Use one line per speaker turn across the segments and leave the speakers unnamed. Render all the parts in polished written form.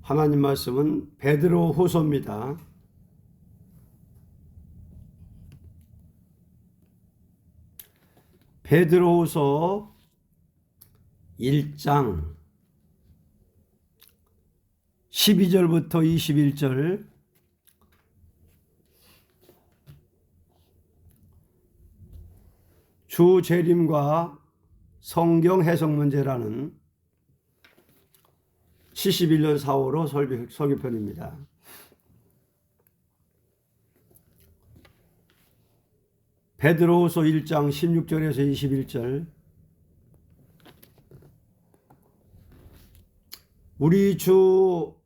하나님 말씀은 베드로후서입니다. 베드로후서 1장 12절부터 21절, 주 재림과 성경 해석 문제라는 71년 4월호 설교편입니다. 베드로후서 1장 16절에서 21절. 우리 주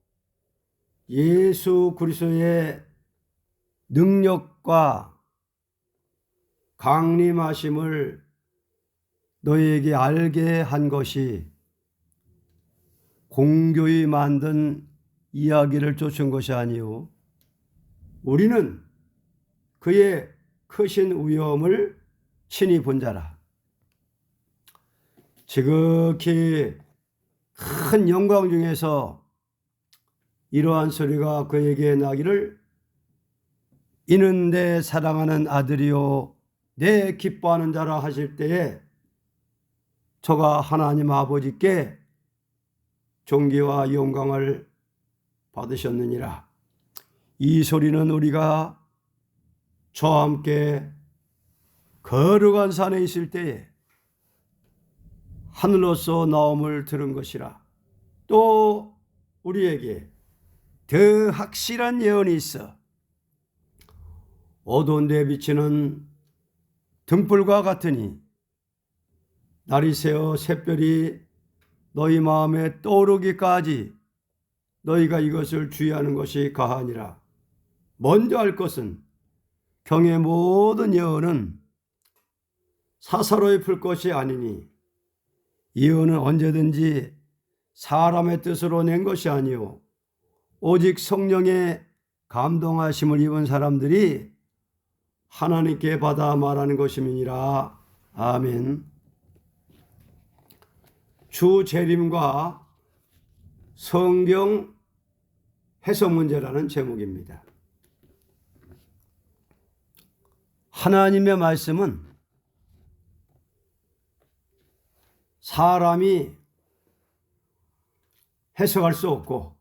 예수 그리스도의 능력과 강림하심을 너희에게 알게 한 것이 공교히 만든 이야기를 쫓은 것이 아니요 우리는 그의 크신 위엄을 친히 본 자라. 지극히 큰 영광 중에서 이러한 소리가 그에게 나기를, 이는 내 사랑하는 아들이요 내 기뻐하는 자라 하실 때에 저가 하나님 아버지께 존귀와 영광을 받으셨느니라. 이 소리는 우리가 저와 함께 거룩한 산에 있을 때에 하늘로서 나옴을 들은 것이라. 또 우리에게 더 확실한 예언이 있어 어두운 데 비치는 등불과 같으니 날이 새어 샛별이 너희 마음에 떠오르기까지 너희가 이것을 주의하는 것이 가하니라. 먼저 할 것은 경의 모든 예언은 사사로이 풀 것이 아니니, 예언은 언제든지 사람의 뜻으로 낸 것이 아니요 오직 성령의 감동하심을 입은 사람들이 하나님께 받아 말하는 것임이니라. 아멘. 주 재림과 성경 해석 문제라는 제목입니다. 하나님의 말씀은 사람이 해석할 수 없고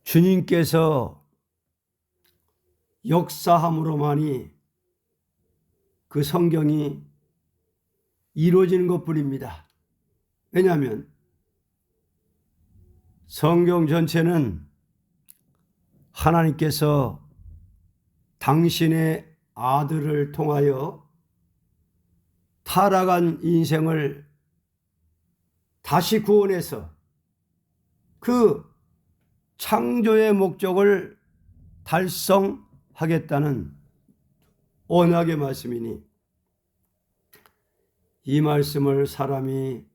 주님께서 역사함으로만이 그 성경이 이루어지는 것뿐입니다. 왜냐하면 성경 전체는 하나님께서 당신의 아들을 통하여 타락한 인생을 다시 구원해서 그 창조의 목적을 달성하겠다는 언약의 말씀이니, 이 말씀을 사람이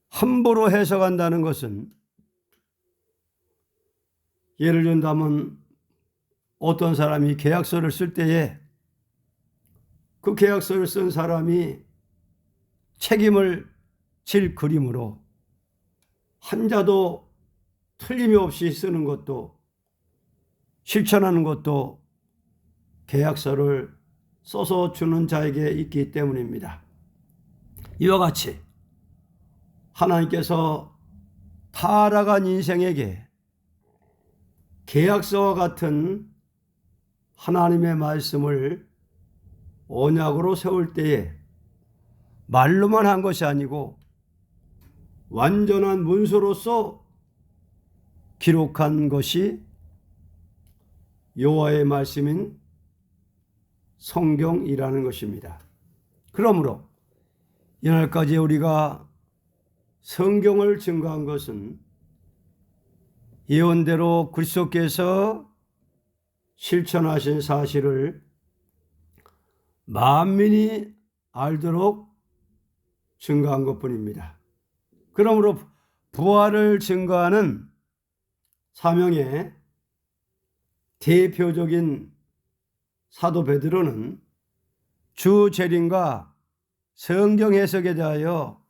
함부로 해석한다는 것은, 예를 든다면 어떤 사람이 계약서를 쓸 때에 그 계약서를 쓴 사람이 책임을 질 그림으로 한자도 틀림이 없이 쓰는 것도, 실천하는 것도 계약서를 써서 주는 자에게 있기 때문입니다. 이와 같이 하나님께서 타락한 인생에게 계약서와 같은 하나님의 말씀을 언약으로 세울 때에 말로만 한 것이 아니고 완전한 문서로서 기록한 것이 여호와의 말씀인 성경이라는 것입니다. 그러므로 이날까지 우리가 성경을 증거한 것은 예언대로 그리스도께서 실천하신 사실을 만민이 알도록 증거한 것뿐입니다. 그러므로 부활을 증거하는 사명의 대표적인 사도 베드로는 주 재림과 성경 해석에 대하여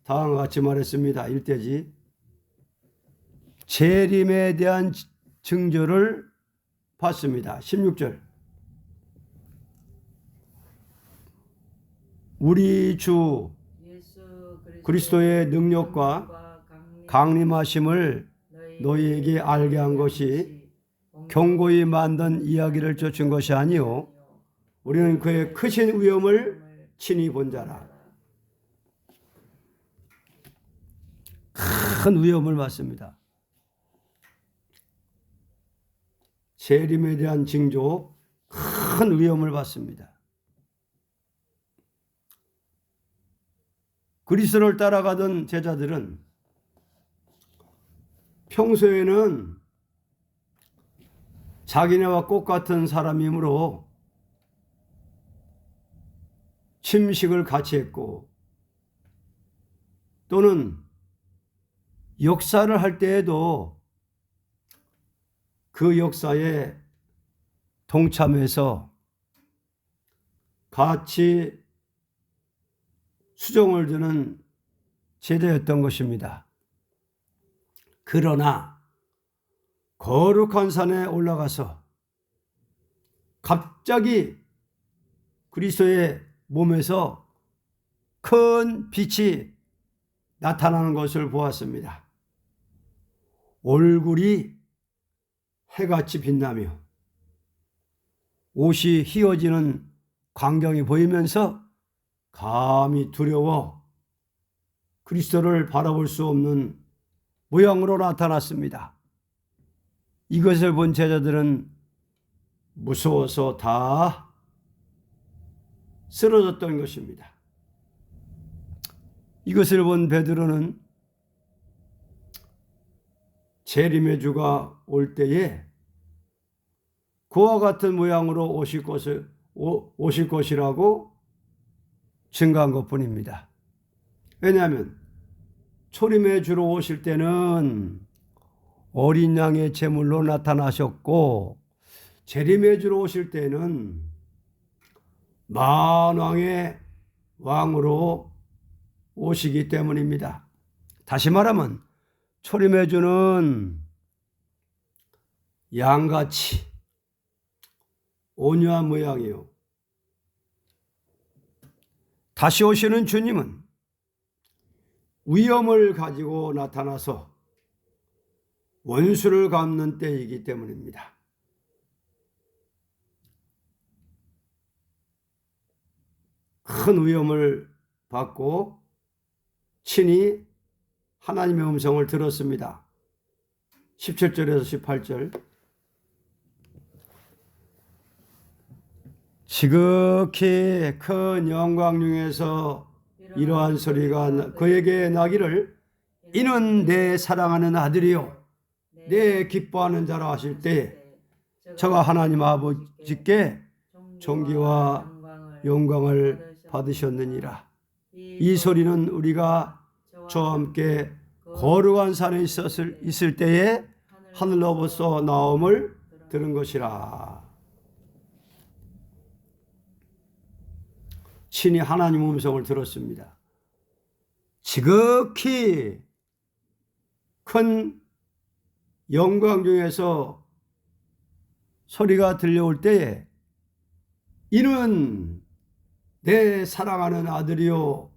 다음과 같이 말했습니다. 1대지 재림에 대한 징조를 봤습니다. 16절. 우리 주 그리스도의 능력과 강림하심을 너희에게 알게 한 것이 경고히 만든 이야기를 쫓은 것이 아니요 우리는 그의 크신 위엄을 친히 본 자라. 큰 위엄을 받습니다. 재림에 대한 징조, 큰 위엄을 받습니다. 그리스도를 따라가던 제자들은 평소에는 자기네와 똑같은 사람이므로 침식을 같이 했고 또는 역사를 할 때에도 그 역사에 동참해서 같이 수종을 드는 제자였던 것입니다. 그러나 거룩한 산에 올라가서 갑자기 그리스도의 몸에서 큰 빛이 나타나는 것을 보았습니다. 얼굴이 해같이 빛나며 옷이 휘어지는 광경이 보이면서 감히 두려워 그리스도를 바라볼 수 없는 모양으로 나타났습니다. 이것을 본 제자들은 무서워서 다 쓰러졌던 것입니다. 이것을 본 베드로는 재림의 주가 올 때에 그와 같은 모양으로 오실 것이라고 증거한 것뿐입니다. 왜냐하면 초림의 주로 오실 때는 어린 양의 제물로 나타나셨고 재림의 주로 오실 때는 만왕의 왕으로 오시기 때문입니다. 다시 말하면 초림의 주는 양같이 온유한 모양이요. 다시 오시는 주님은 위엄을 가지고 나타나서 원수를 갚는 때이기 때문입니다. 큰 위엄을 받고 친히 하나님의 음성을 들었습니다. 17절에서 18절. 지극히 큰 영광 중에서 이러한 소리가 그에게 나기를 이는 내 사랑하는 아들이요 내 기뻐하는 자라 하실 때에 저가 하나님 아버지께 존귀와 영광을 받으셨느니라. 이 소리는 우리가 저와 함께 거룩한 산에 있을 때에 하늘로부터 나옴을 들은 것이라. 친히 하나님 음성을 들었습니다. 지극히 큰 영광 중에서 소리가 들려올 때에 이는 내 사랑하는 아들이요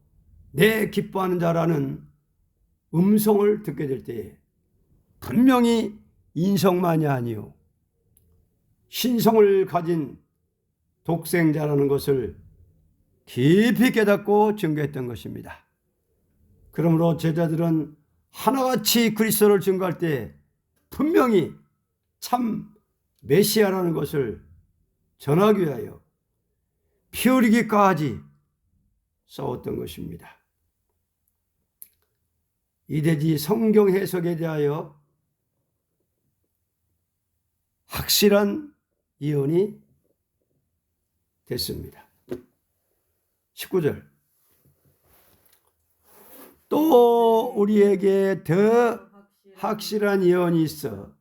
내 기뻐하는 자라는 음성을 듣게 될 때에 분명히 인성만이 아니요 신성을 가진 독생자라는 것을 깊이 깨닫고 증거했던 것입니다. 그러므로 제자들은 하나같이 그리스도를 증거할 때 분명히 참 메시아라는 것을 전하기 위하여 피 흘리기까지 싸웠던 것입니다. 이대지 성경 해석에 대하여 확실한 예언이 됐습니다. 19절. 또 우리에게 더 확실한 예언이 있어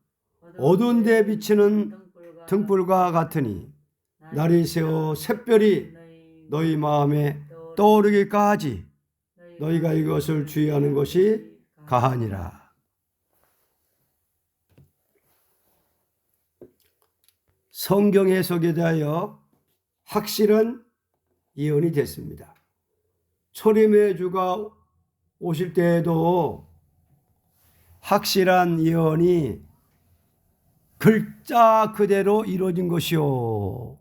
어두운 데 비치는 등불과 같으니 날이 새어 샛별이 너희 마음에 떠오르기까지 너희가 이것을 주의하는 것이 가하니라. 성경 해석에 대하여 확실한 예언이 됐습니다. 초림의 주가 오실 때에도 확실한 예언이 글자 그대로 이루어진 것이요.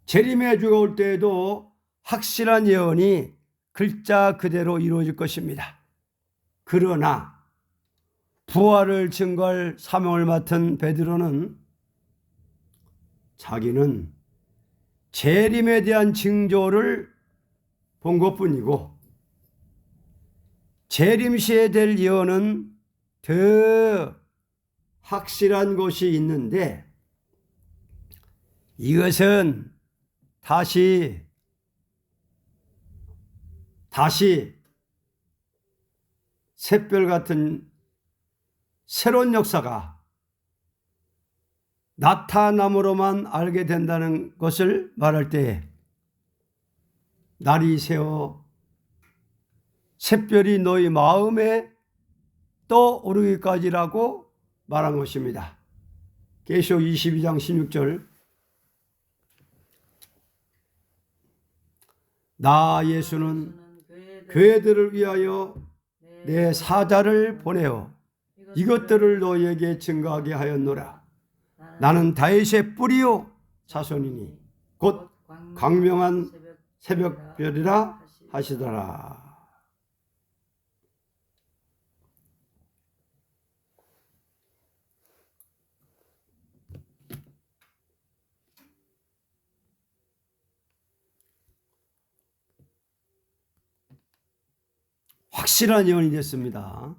재림의 주가 올 때에도 확실한 예언이 글자 그대로 이루어질 것입니다. 그러나 부활을 증거할 사명을 맡은 베드로는 자기는 재림에 대한 징조를 본 것뿐이고 재림 시에 될 예언은 더 확실한 것이 있는데 이것은 다시 샛별 같은 새로운 역사가 나타남으로만 알게 된다는 것을 말할 때에 날이 새어 샛별이 너희 마음에 떠오르기까지라고 말한 것입니다. 계시록 22장 16절 나 예수는 교회들을 위하여 내 사자를 보내어 이것들을 너희에게 증거하게 하였노라. 나는 다윗의 뿌리요 자손이니 곧 광명한 새벽별이라 하시더라. 확실한 예언이 됐습니다.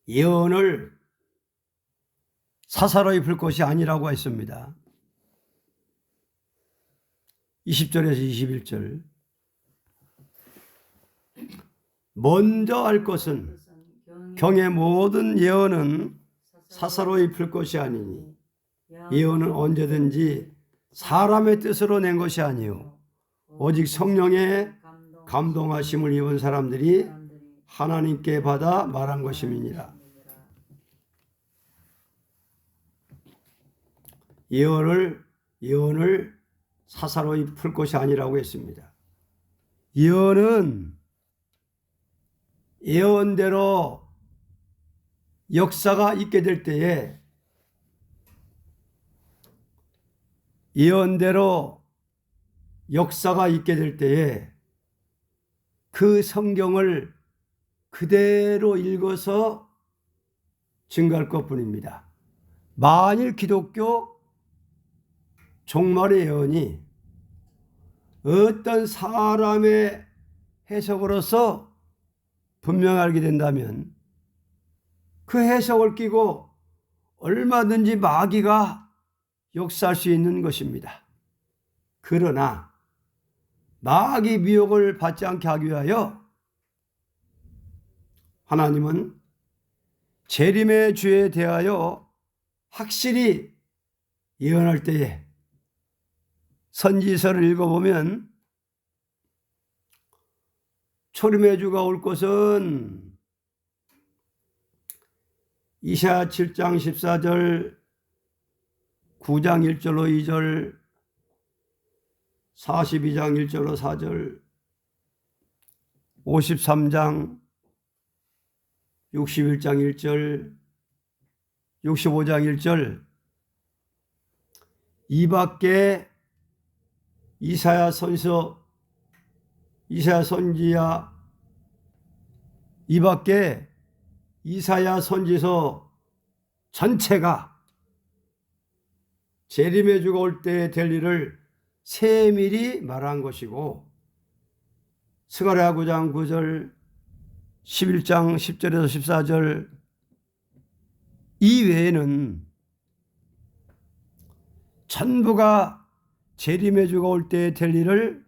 예언을 사사로이 풀 것이 아니라고 했습니다. 20절에서 21절 먼저 할 것은 경의 모든 예언은 사사로이 풀 것이 아니니 예언은 언제든지 사람의 뜻으로 낸 것이 아니요 오직 성령의 감동하심을 입은 사람들이 하나님께 받아 말한 것임이니라. 예언을 사사로이 풀 것이 아니라고 했습니다. 예언은 예언대로 역사가 있게 될 때에 그 성경을 그대로 읽어서 증거할 것뿐입니다. 만일 기독교 종말의 예언이 어떤 사람의 해석으로서 분명히 알게 된다면 그 해석을 끼고 얼마든지 마귀가 역사할 수 있는 것입니다. 그러나 마귀 미혹을 받지 않게 하기 위하여 하나님은 재림의 주에 대하여 확실히 예언할 때에 선지서를 읽어보면 초림의 주가 올 것은 이사야 7장 14절 9장 1절로 2절 42장 1절로 4절 53장 61장 1절 65장 1절 이 밖에 이사야 선지서 이 밖에 이사야 선지서 전체가 재림의 주가 올 때 될 일을 세밀히 말한 것이고 스가랴 9장 9절 11장 10절에서 14절 이외에는 전부가 재림의 주가 올 때 될 일을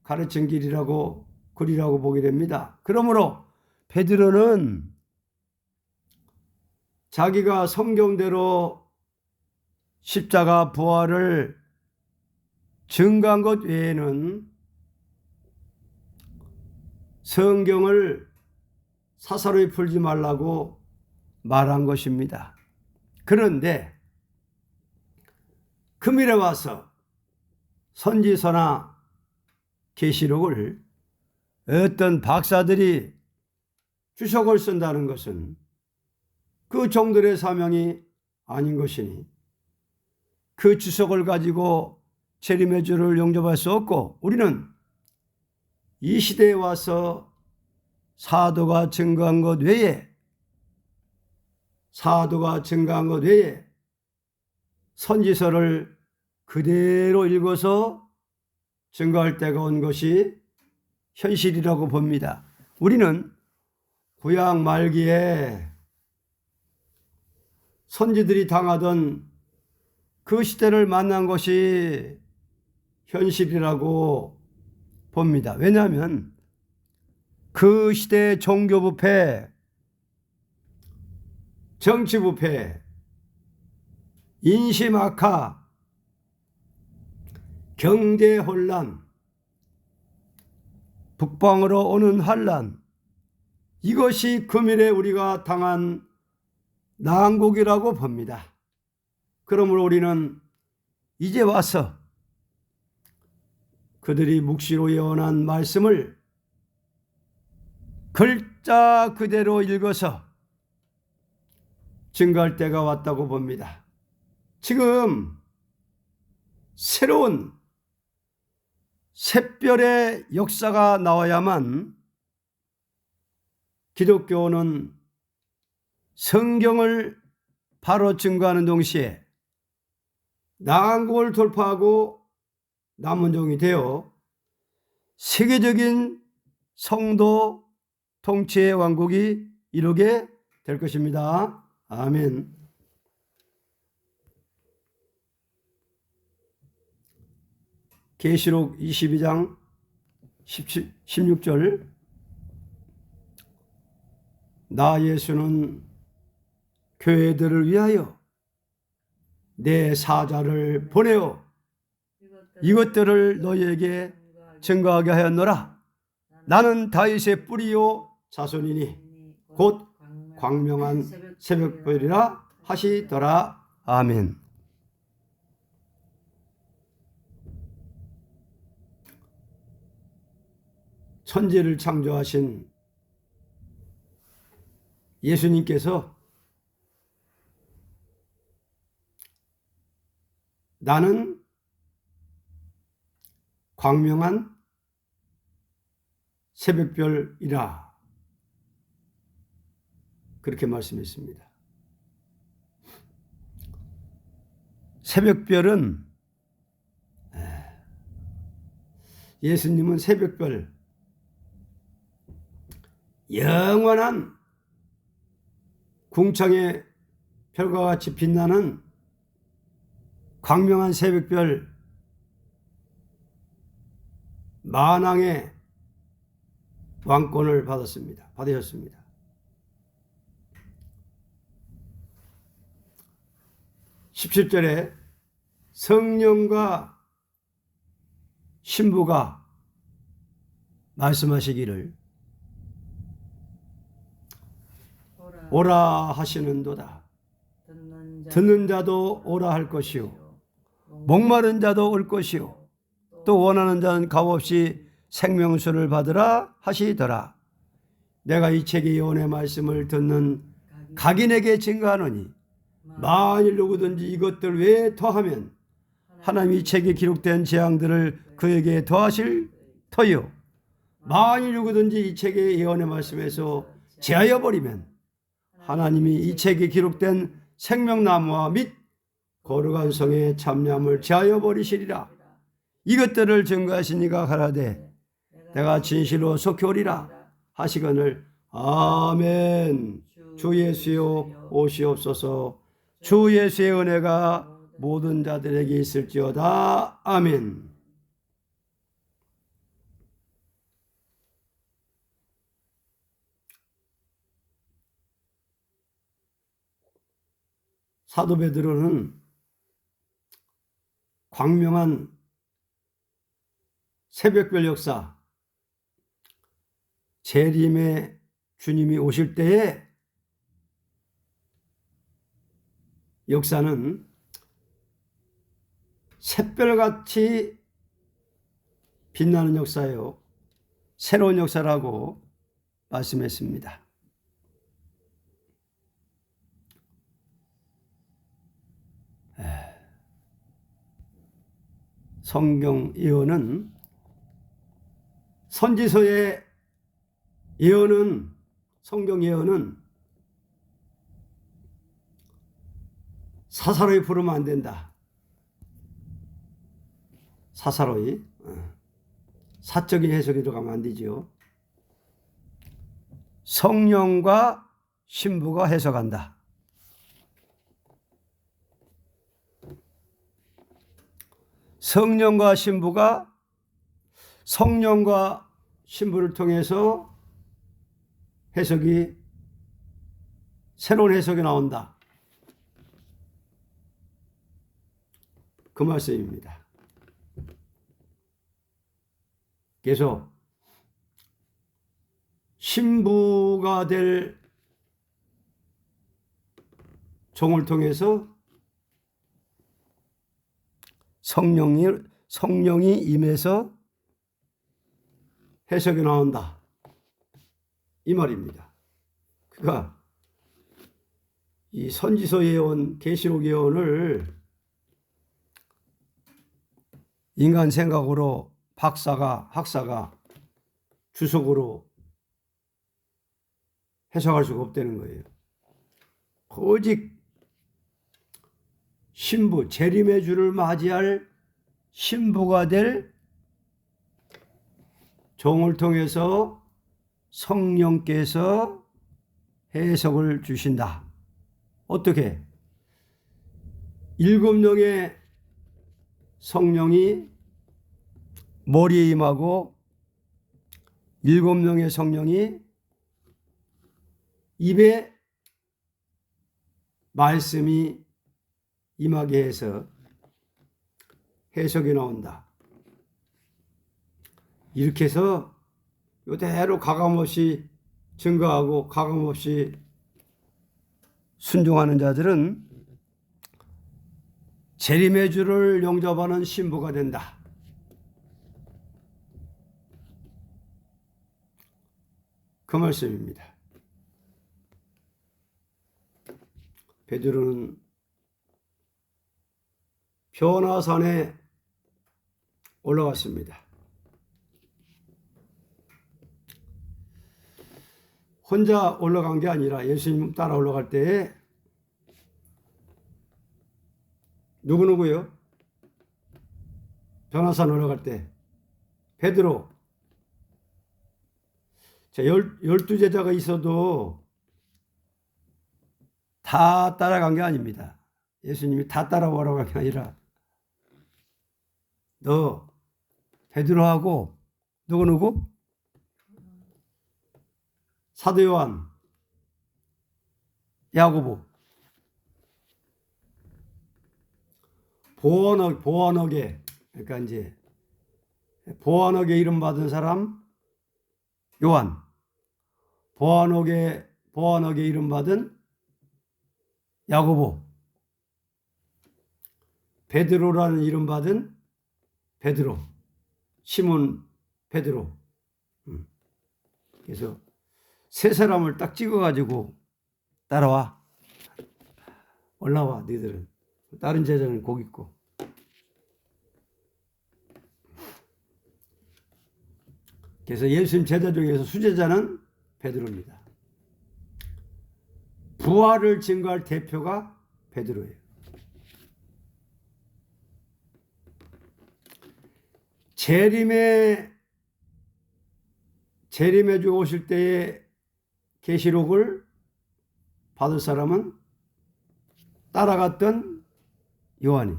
가르친 글이라고 보게 됩니다. 그러므로 베드로는 자기가 성경대로 십자가 부활을 증거한 것 외에는 성경을 사사로이 풀지 말라고 말한 것입니다. 그런데 금일에 와서 선지서나 계시록을 어떤 박사들이 주석을 쓴다는 것은 그 종들의 사명이 아닌 것이니 그 주석을 가지고 재림의 주를 영접할 수 없고, 우리는 이 시대에 와서 사도가 증거한 것 외에 선지서를 그대로 읽어서 증거할 때가 온 것이 현실이라고 봅니다. 우리는 구약 말기에 선지들이 당하던 그 시대를 만난 것이 현실이라고 봅니다. 왜냐하면 그 시대의 종교부패, 정치부패, 인심악화, 경제혼란, 북방으로 오는 환란, 이것이 금일에 우리가 당한 난국이라고 봅니다. 그러므로 우리는 이제 와서 그들이 묵시로 예언한 말씀을 글자 그대로 읽어서 증거할 때가 왔다고 봅니다. 지금 새로운 샛별의 역사가 나와야만 기독교는 성경을 바로 증거하는 동시에 난국을 돌파하고 남은 종이 되어 세계적인 성도 통치의 왕국이 이루게 될 것입니다. 아멘. 계시록 22장 16절, 나 예수는 교회들을 위하여 내 사자를 보내어 이것들을 너희에게 증거하게 하였노라. 나는 다윗의 뿌리요 자손이니 곧 광명한 새벽별이라 하시더라. 아멘. 천지를 창조하신 예수님께서 나는 광명한 새벽별이라 그렇게 말씀했습니다. 새벽별은, 예수님은 새벽별, 영원한 궁창의 별과 같이 빛나는 광명한 새벽별, 만왕의 왕권을 받으셨습니다. (17절에) 성령과 신부가 말씀하시기를 오라 하시는도다. 듣는 자도 오라 할 것이요, 목마른 자도 올 것이요, 또 원하는 자는 값없이 생명수를 받으라 하시더라. 내가 이 책의 예언의 말씀을 듣는 각인에게 증거하노니 만일 누구든지 이것들 외에 더하면 하나님 이 책에 기록된 재앙들을 그에게 더하실 터요, 만일 누구든지 이 책의 예언의 말씀에서 제하여 버리면 하나님이 이 책에 기록된 생명나무와 및 거룩한 성의 참나무를 제하여 버리시리라. 이것들을 증거하시니가 가라되 내가 진실로 속히 오리라 하시거늘. 아멘. 주 예수여 오시옵소서. 주 예수의 은혜가 모든 자들에게 있을지어다. 아멘. 사도 베드로는 광명한 새벽별 역사, 재림의 주님이 오실 때에 역사는 샛별같이 빛나는 역사요, 새로운 역사라고 말씀했습니다. 성경 예언은, 선지서의 예언은, 성경 예언은 사사로이 부르면 안 된다. 사사로이, 사적인 해석이 들어가면 안 되지요. 성령과 신부가 해석한다. 성령과 신부를 통해서 새로운 해석이 나온다. 그 말씀입니다. 그래서 신부가 될 종을 통해서 성령이 임해서 해석이 나온다, 이 말입니다. 그러니까 이 선지서 예언, 계시록 예언을 인간 생각으로 학사가 주석으로 해석할 수가 없다는 거예요. 오직 신부, 재림의 주를 맞이할 신부가 될 종을 통해서 성령께서 해석을 주신다. 어떻게? 7명의 성령이 머리에 임하고 7명의 성령이 입에 말씀이 임하게 해서 해석이 나온다. 이렇게 해서 이대로 가감없이 증거하고 가감없이 순종하는 자들은 재림의 주를 영접하는 신부가 된다. 그 말씀입니다. 베드로는 변화산에 올라갔습니다. 혼자 올라간 게 아니라 예수님 따라 올라갈 때에 누구요? 변화산 올라갈 때 베드로, 12제자가 있어도 다 따라간 게 아닙니다. 예수님이 다 따라오라고 한 게 아니라 너 베드로하고 누구? 사도 요한, 야고보, 보원역에, 그러니까 이제 보원역에 이름 받은 사람 요한, 보원역에 이름 받은 야고보, 베드로라는 이름 받은 베드로, 시몬 베드로. 그래서 세 사람을 딱 찍어가지고 따라와, 올라와 너희들은. 다른 제자는 거기 있고. 그래서 예수님 제자 중에서 수제자는 베드로입니다. 부활을 증거할 대표가 베드로예요. 재림의 주 오실 때의 계시록을 받을 사람은 따라갔던 요한이,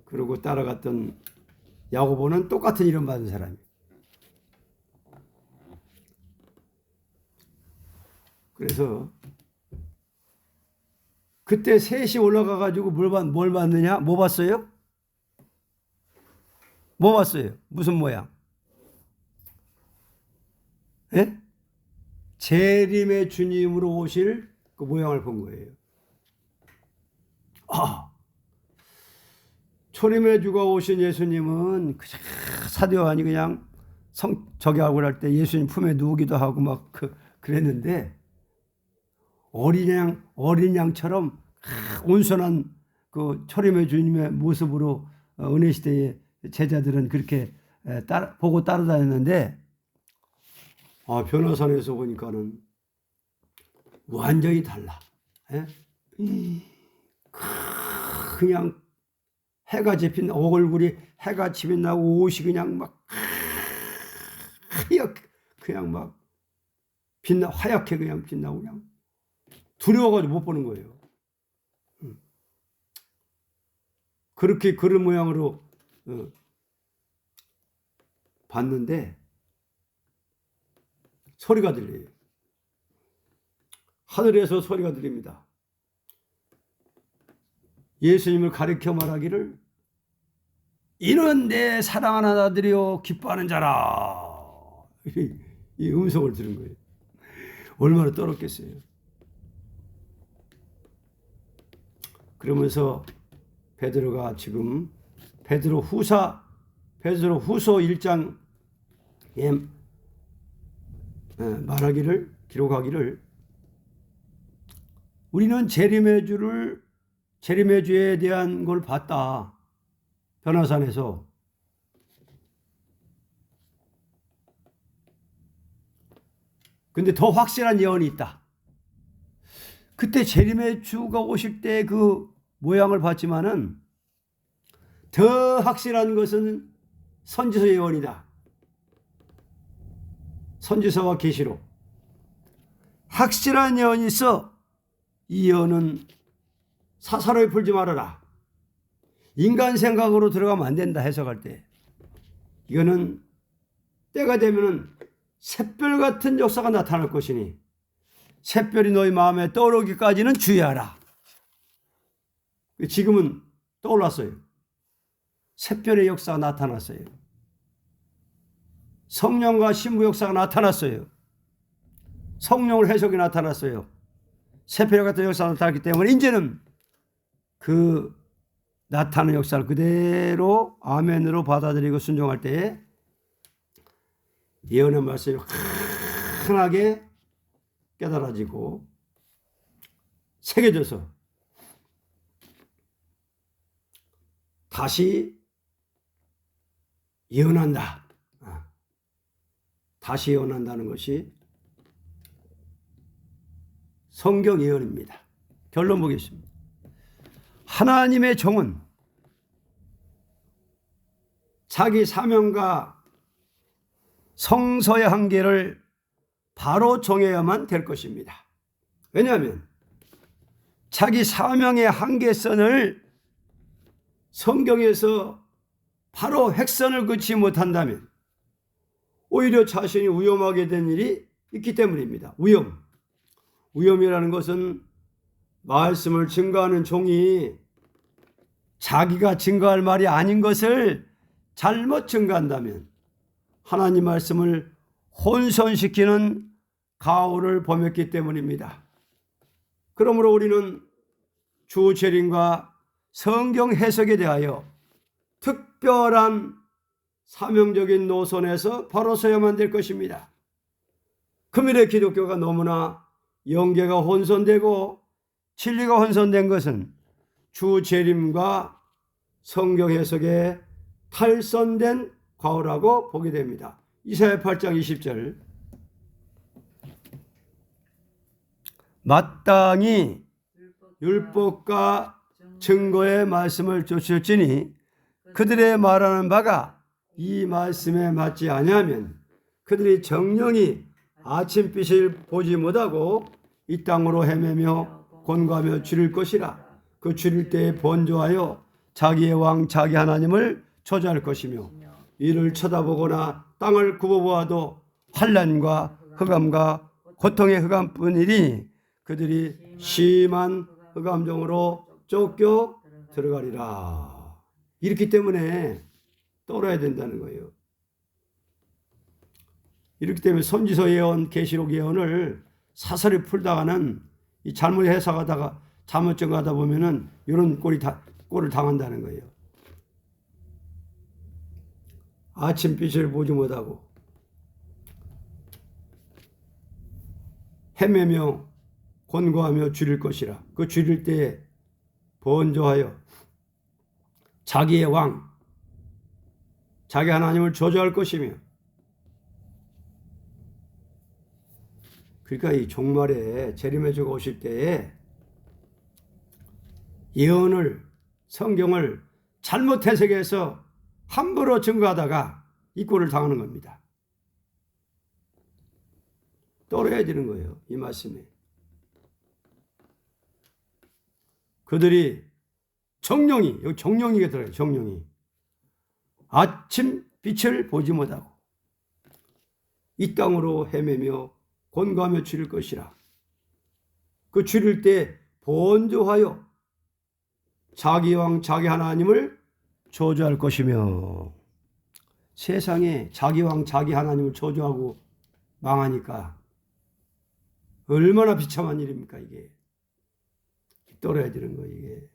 그리고 따라갔던 야고보는 똑같은 이름 받은 사람이. 그래서 그때 셋이 올라가 가지고 뭘 봤느냐? 뭐 봤어요? 뭐 봤어요? 무슨 모양? 예? 재림의 주님으로 오실 그 모양을 본 거예요. 초림의 주가 오신 예수님은 그냥 사도 요한이 그냥 저기하고 할 때 예수님 품에 누우기도 하고 막 그랬는데 어린 양처럼 온순한 그 초림의 주님의 모습으로 은혜 시대의 제자들은 그렇게 보고 따라다녔는데 변화산에서 보니까는 완전히 달라. 예? 그냥 해가 집힌 얼굴이 해가 집힌다고 옷이 그냥 막 하얗게 그냥 막 하얗게 그냥 빛나고 그냥 두려워가지고 못 보는 거예요. 그렇게 그런 모양으로 봤는데 소리가 들려요. 하늘에서 소리가 들립니다. 예수님을 가리켜 말하기를 이는 내 사랑하는 아들이요 기뻐하는 자라. 이 음성을 들은 거예요. 얼마나 떨었겠어요. 그러면서 베드로가 지금 베드로후서 1장에 말하기를 기록하기를 우리는 재림의 주에 대한 걸 봤다. 변화산에서. 근데 더 확실한 예언이 있다. 그때 재림의 주가 오실 때 그 모양을 봤지만은 더 확실한 것은 선지서 예언이다. 선지서와 계시록. 확실한 예언이 있어. 이 예언은 사사로이 풀지 말아라. 인간 생각으로 들어가면 안 된다. 해석할 때. 이거는 때가 되면은 샛별 같은 역사가 나타날 것이니 샛별이 너희 마음에 떠오르기까지는 주의하라. 지금은 떠올랐어요. 샛별의 역사가 나타났어요. 성령과 신부 역사가 나타났어요. 성령을 해석이 나타났어요. 샛별 같은 역사가 나타났기 때문에 이제는 그 나타나는 역사를 그대로 아멘으로 받아들이고 순종할 때에 예언의 말씀이 환하게 깨달아지고 새겨져서 다시 예언한다. 다시 예언한다는 것이 성경 예언입니다. 결론 보겠습니다. 하나님의 종은 자기 사명과 성서의 한계를 바로 정해야만 될 것입니다. 왜냐하면 자기 사명의 한계선을 성경에서 바로 획선을 그치 못한다면 오히려 자신이 위험하게 된 일이 있기 때문입니다. 위험이라는 것은 말씀을 증거하는 종이 자기가 증거할 말이 아닌 것을 잘못 증거한다면 하나님 말씀을 혼선시키는 가오를 범했기 때문입니다. 그러므로 우리는 주 재림과 성경 해석에 대하여 특별한 사명적인 노선에서 바로 서야만 될 것입니다. 금일의 기독교가 너무나 영계가 혼선되고 진리가 혼선된 것은 주 재림과 성경 해석에 탈선된 과오라고 보게 됩니다. 이사야 8장 20절 마땅히 율법과 증거의 말씀을 쫓을지니 그들의 말하는 바가 이 말씀에 맞지 아니하면 그들이 정령이 아침빛을 보지 못하고 이 땅으로 헤매며 곤고하며 줄일 것이라. 그 줄일 때에 번조하여 자기의 왕 자기 하나님을 저주할 것이며 이를 쳐다보거나 땅을 굽어보아도 환난과 흑암과 고통의 흑암뿐이니 그들이 심한 흑암정으로 쫓겨 들어가리라. 이렇기 때문에 떨어야 된다는 거예요. 이렇기 때문에 선지서 예언, 계시록 예언을 사설이 풀다가는 이 잘못 해석하다가 잘못 정하다 보면은 이런 꼴을 당한다는 거예요. 아침빛을 보지 못하고 헤매며 권고하며 줄일 것이라. 그 줄일 때에 번조하여 자기의 왕, 자기 하나님을 저주할 것이며. 그러니까 이 종말에 재림의 주가 오실 때에 예언을, 성경을 잘못 해석해서 함부로 증거하다가 이 꼴을 당하는 겁니다. 떨어야 되는 거예요, 이 말씀에. 그들이 정령이, 여기 정령이가 들어요. 정령이 아침 빛을 보지 못하고 이 땅으로 헤매며 권고하며 줄일 것이라. 그 줄일 때 번조하여 자기 왕 자기 하나님을 저주할 것이며. 세상에 자기 왕 자기 하나님을 저주하고 망하니까 얼마나 비참한 일입니까 이게. 떨어야 되는 거 이게.